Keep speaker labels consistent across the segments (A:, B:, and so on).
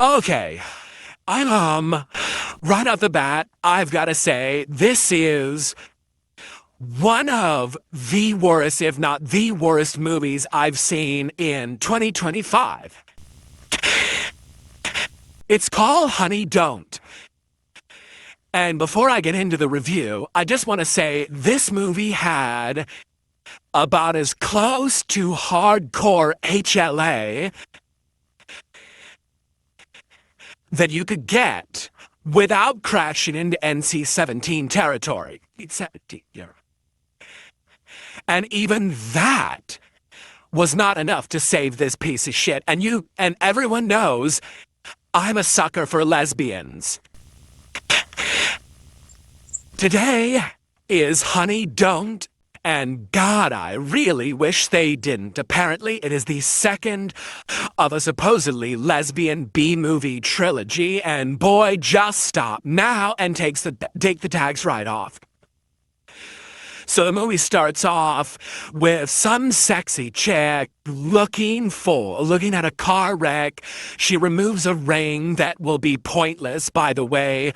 A: Okay, right off the bat, I've got to say, this is one of the worst, if not the worst movies I've seen in 2025. It's called Honey Don't. And before I get into the review, I just want to say this movie had about as close to hardcore HLA that you could get without crashing into NC-17 territory. And even that was not enough to save this piece of shit. And everyone knows I'm a sucker for lesbians. Today is Honey Don't, and God, I really wish they didn't. Apparently, it is the second of a supposedly lesbian B-movie trilogy, and boy, just stop now and take the tags right off. So the movie starts off with some sexy chick looking at a car wreck. She removes a ring that will be pointless. By the way,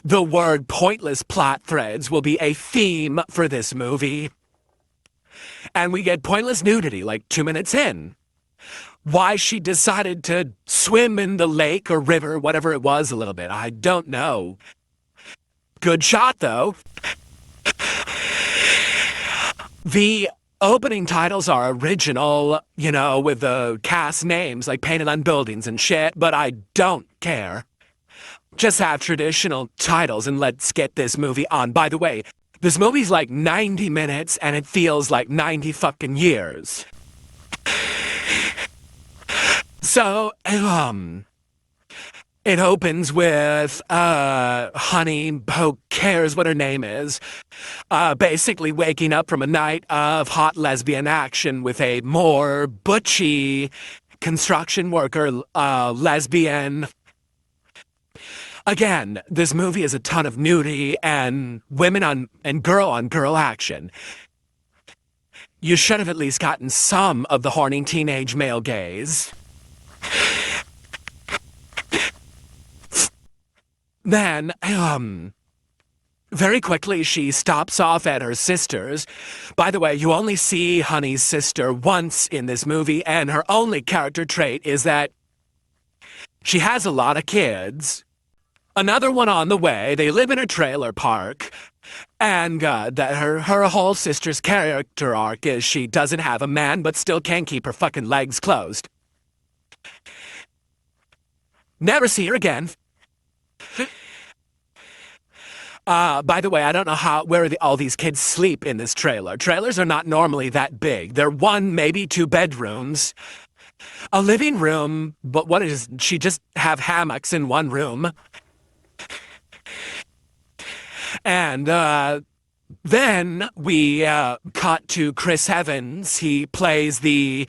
A: the word pointless plot threads will be a theme for this movie. And we get pointless nudity like 2 minutes in. Why she decided to swim in the lake or river, whatever it was, a little bit, I don't know. Good shot, though. The opening titles are original, with the cast names like painted on buildings and shit, but I don't care. Just have traditional titles and let's get this movie on. By the way, this movie's like 90 minutes and it feels like 90 fucking years. So, it opens with, Honey, who cares what her name is, basically waking up from a night of hot lesbian action with a more butchy construction worker, lesbian. Again, this movie is a ton of nudity and and girl on girl action. You should have at least gotten some of the horny teenage male gaze. Then, very quickly she stops off at her sister's. By the way, you only see Honey's sister once in this movie, and her only character trait is that she has a lot of kids. Another one on the way. They live in a trailer park. And that her whole sister's character arc is she doesn't have a man, but still can't keep her fucking legs closed. Never see her again. By the way, I don't know where all these kids sleep in this trailer. Trailers are not normally that big. They're 1, maybe 2 bedrooms. A living room, but she just have hammocks in one room. And, then we, cut to Chris Evans. He plays the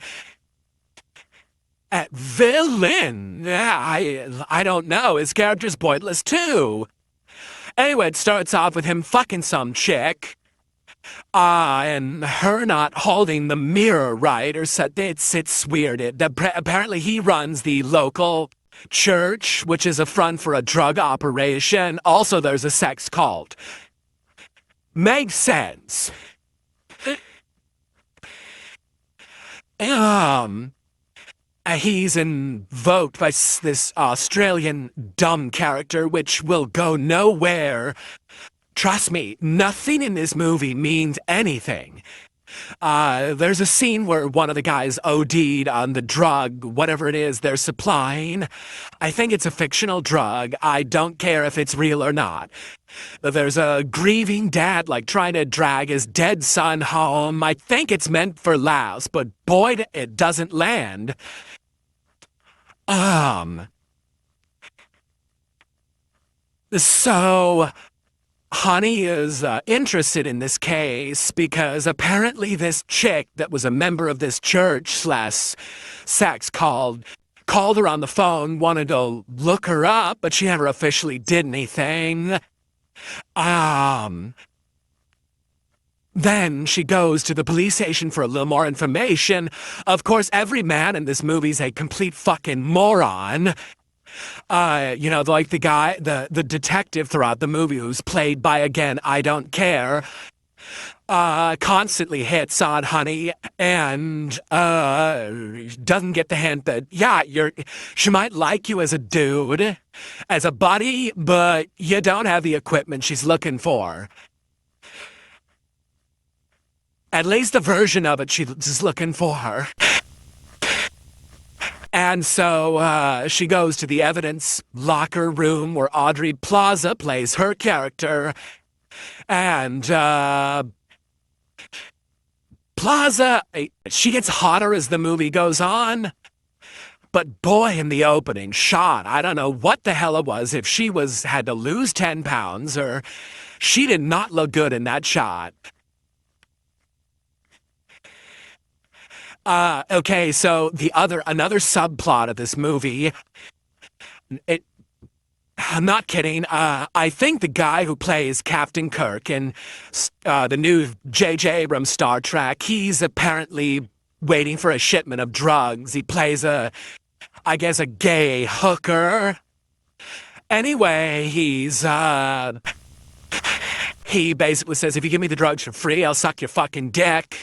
A: villain. Yeah, I don't know. His character's pointless, too. Anyway, it starts off with him fucking some chick. And her not holding the mirror right, or so it's weird. Apparently he runs the local church, which is a front for a drug operation. Also, there's a sex cult. Makes sense. He's invoked by this Australian dumb character, which will go nowhere. Trust me, nothing in this movie means anything. There's a scene where one of the guys OD'd on the drug, whatever it is they're supplying. I think it's a fictional drug. I don't care if it's real or not. There's a grieving dad, trying to drag his dead son home. I think it's meant for laughs, but boy, it doesn't land. So Honey is interested in this case because apparently this chick that was a member of this church/sex called her on the phone, wanted to look her up, but she never officially did anything. Then she goes to the police station for a little more information. Of course, every man in this movie's a complete fucking moron. Like the guy, the detective throughout the movie who's played by, again, I don't care, constantly hits on Honey and doesn't get the hint that, yeah, she might like you as a dude, as a buddy, but you don't have the equipment she's looking for. At least a version of it she's looking for her. And so she goes to the evidence locker room where Audrey Plaza plays her character. And Plaza, she gets hotter as the movie goes on. But boy, in the opening shot, I don't know what the hell it was, if she had to lose 10 pounds or she did not look good in that shot. Okay, so another subplot of this movie, I'm not kidding. I think the guy who plays Captain Kirk in the new J.J. Abrams Star Trek, he's apparently waiting for a shipment of drugs. He plays I guess, a gay hooker. Anyway, he basically says, if you give me the drugs for free, I'll suck your fucking dick.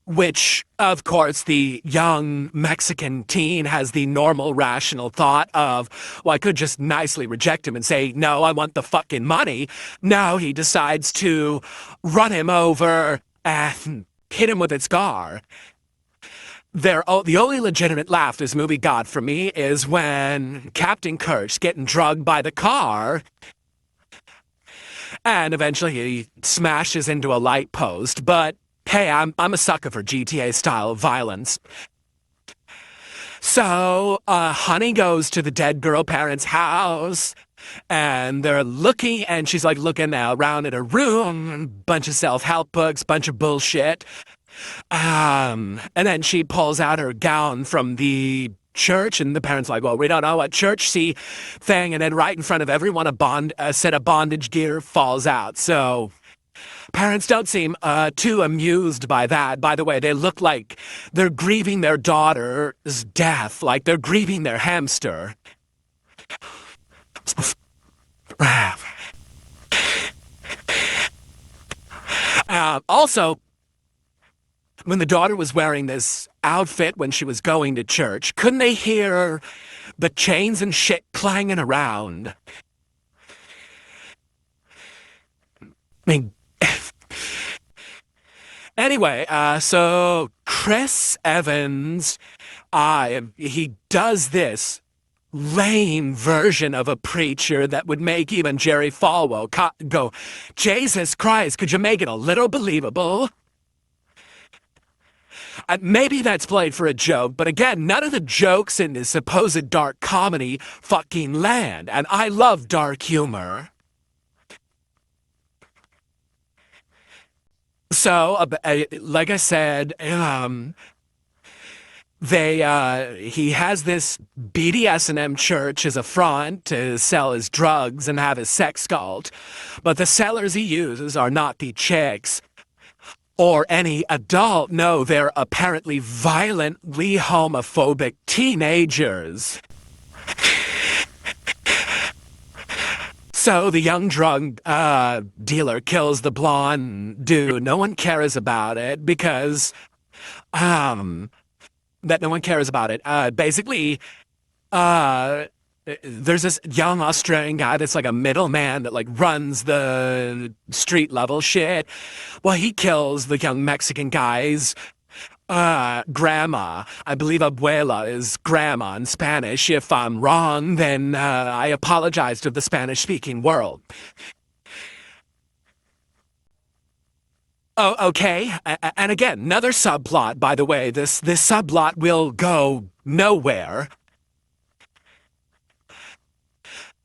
A: Which, of course, the young Mexican teen has the normal, rational thought of, well, I could just nicely reject him and say, no, I want the fucking money. No, he decides to run him over and hit him with its car. The only legitimate laugh this movie got from me is when Captain Kirk's getting drugged by the car, and eventually he smashes into a light post, but hey, I'm a sucker for GTA-style violence. So, Honey goes to the dead girl parents' house, and they're looking, and she's like looking around at her room, bunch of self-help books, bunch of bullshit. And then she pulls out her gown from the church, and the parents are like, well, we don't know what church see thing, and then right in front of everyone, a set of bondage gear falls out. So parents don't seem too amused by that. By the way, they look like they're grieving their daughter's death, like they're grieving their hamster. Also, when the daughter was wearing this outfit when she was going to church, couldn't they hear the chains and shit clanging around? I mean, anyway, so Chris Evans, he does this lame version of a preacher that would make even Jerry Falwell go, Jesus Christ, could you make it a little believable? Maybe that's played for a joke, but again, none of the jokes in this supposed dark comedy fucking land, and I love dark humor. So, like I said, he has this BDSM church as a front to sell his drugs and have his sex cult, but the sellers he uses are not the chicks or any adult. No, they're apparently violently homophobic teenagers. So the young drug dealer kills the blonde dude. No one cares about it because that no one cares about it. Basically, there's this young Australian guy that's like a middleman that like runs the street level shit. Well, he kills the young Mexican guy's grandma. I believe abuela is grandma in Spanish. If I'm wrong, then I apologize to the Spanish-speaking world. Oh, okay. And again, another subplot, by the way. This subplot will go nowhere.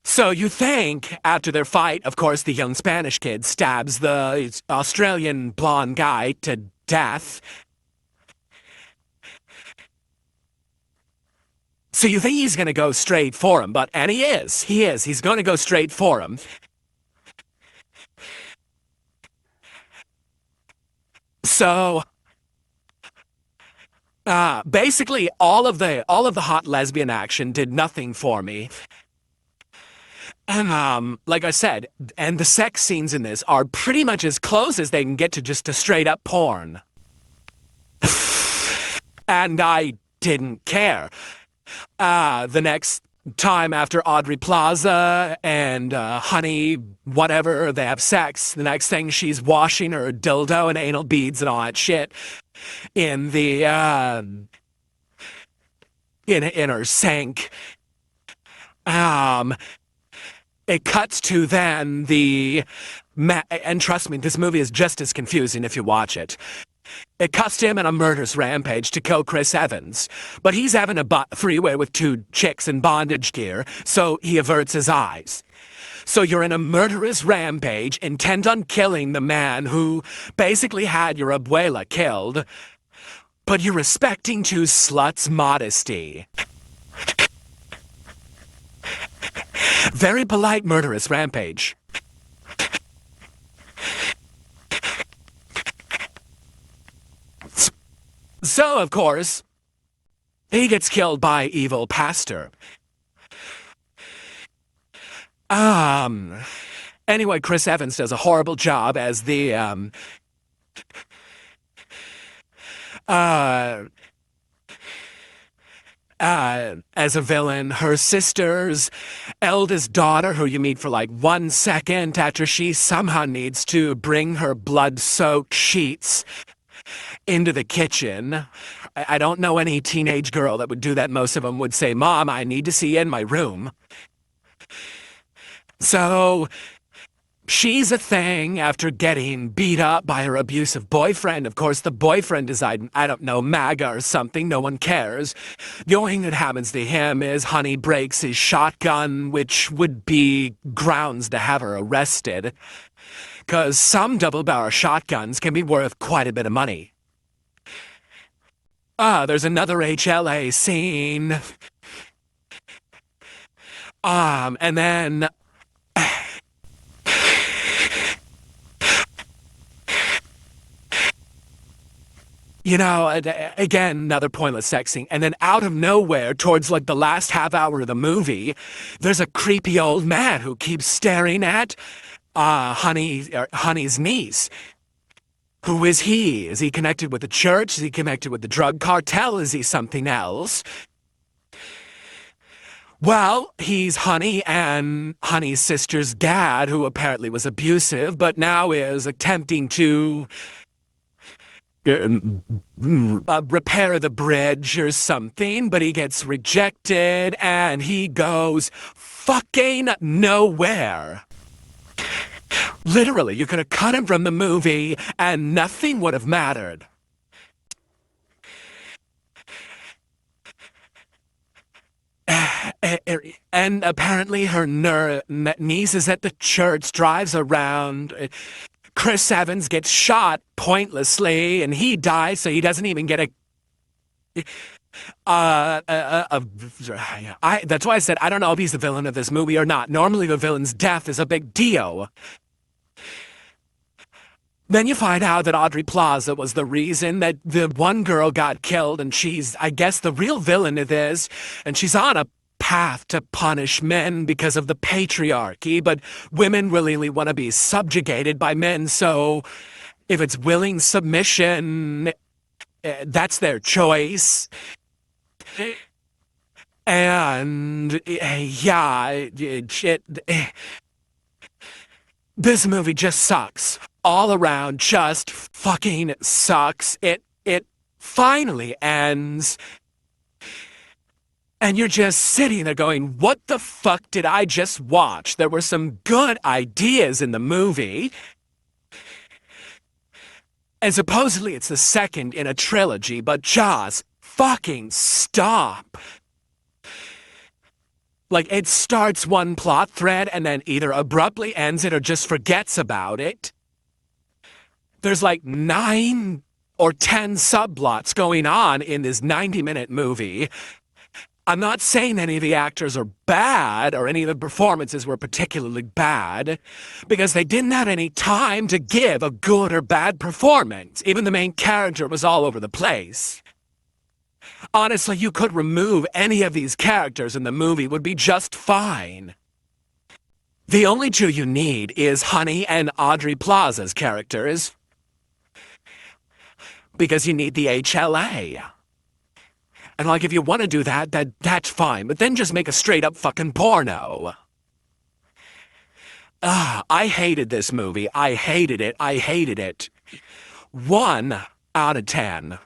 A: So you think, after their fight, of course, the young Spanish kid stabs the Australian blonde guy to death. So you think he's going to go straight for him, and he is. He's going to go straight for him. So, Basically, all of the hot lesbian action did nothing for me. And like I said, and the sex scenes in this are pretty much as close as they can get to just a straight up porn. And I didn't care. The next time after Audrey Plaza and Honey, whatever, they have sex, the next thing she's washing her dildo and anal beads and all that shit in the in her sink. It cuts to then and trust me, this movie is just as confusing if you watch it. It cuts to him on a murderous rampage to kill Chris Evans, but he's having a freeway with two chicks in bondage gear, so he averts his eyes. So you're in a murderous rampage, intent on killing the man who basically had your abuela killed, but you're respecting two sluts' modesty. Very polite murderous rampage. So, of course, he gets killed by evil pastor. Anyway, Chris Evans does a horrible job as the, as a villain. Her sister's eldest daughter, who you meet for like 1 second after she somehow needs to bring her blood-soaked sheets into the kitchen. I don't know any teenage girl that would do that. Most of them would say, "Mom, I need to see you in my room." So she's a thing after getting beat up by her abusive boyfriend. Of course, the boyfriend is, I don't know, MAGA or something. No one cares. The only thing that happens to him is Honey breaks his shotgun, which would be grounds to have her arrested. Because some double-barrel shotguns can be worth quite a bit of money. There's another HLA scene. And then... You know, again, another pointless sex scene. And then out of nowhere, towards like the last half hour of the movie, there's a creepy old man who keeps staring at Honey's niece. Who is he? Is he connected with the church? Is he connected with the drug cartel? Is he something else? Well, he's Honey and Honey's sister's dad, who apparently was abusive, but now is attempting to repair the bridge or something, but he gets rejected and he goes fucking nowhere. Literally, you could have cut him from the movie and nothing would have mattered. And apparently her niece is at the church, drives around. Chris Evans gets shot pointlessly, and he dies, so he doesn't even get that's why I said I don't know if he's the villain of this movie or not. Normally the villain's death is a big deal. Then you find out that Audrey Plaza was the reason that the one girl got killed, and she's, I guess, the real villain of this, and she's on a path to punish men because of the patriarchy, but women really want to be subjugated by men, so if it's willing submission, that's their choice. And yeah, this movie just sucks. All around, just fucking sucks. It finally ends. And you're just sitting there going, what the fuck did I just watch? There were some good ideas in the movie. And supposedly it's the second in a trilogy, but just fucking stop. Like, it starts one plot thread and then either abruptly ends it or just forgets about it. There's like 9 or 10 subplots going on in this 90-minute movie. I'm not saying any of the actors are bad or any of the performances were particularly bad, because they didn't have any time to give a good or bad performance. Even the main character was all over the place. Honestly, you could remove any of these characters and the movie would be just fine. The only two you need is Honey and Audrey Plaza's characters. Because you need the HLA. And like, if you want to do that, that's fine, but then just make a straight-up fucking porno. I hated this movie. I hated it. 1 out of 10.